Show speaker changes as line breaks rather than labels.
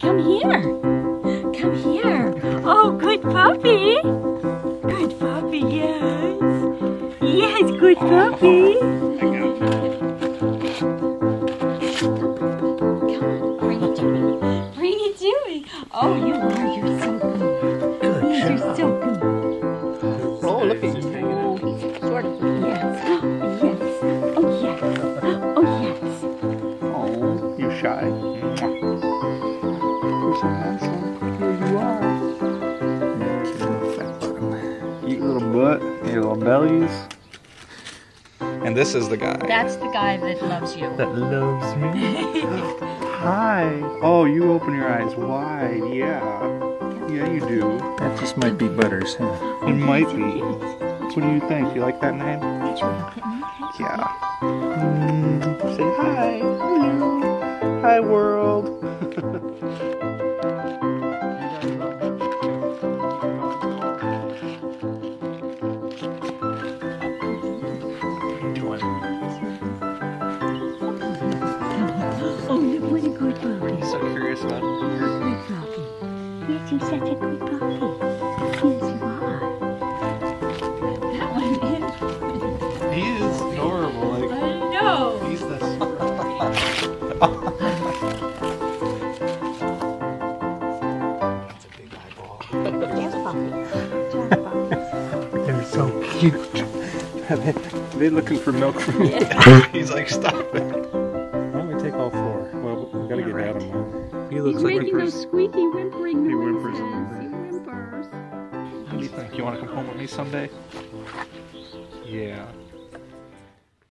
Come here. Come here. Oh, good puppy. Good puppy, yes. Yes, good puppy. Come on, bring it to me. Bring it to me. Oh, you are. You're so good.
Good
You're
job.
so good.
Oh, look at you.
Oh, he's sort of. Yes. Yes. Oh, yes. Oh, yes.
Oh, you shy? You're so handsome. Here you are. Cute fat bottom. Eat little butt, your little bellies. And this is the guy.
That's the guy that loves you.
That loves me. Hi. Oh, you open your eyes wide. Yeah. Yeah, you do. That just might be Butters, huh? It might be. What do you think? You like that name? Yeah. Say hi. Hello. Hi, world.
Oh, look what a good puppy.
I'm so curious about it.
Good puppy. Yes, you're such a good puppy. Yes, you are. That one is.
He is adorable. Like,
I know.
he's the That's a big eyeball.
Yes, puppy.
They're so cute. They're looking for milk from me. He's like, stop it. Why don't we take all four? Well, we gotta get Adam one. He looks
He's
like
making those squeaky whimpering
He
noises.
whimpers a little bit.
He whimpers.
What do you think? You want to come home with me someday? Yeah.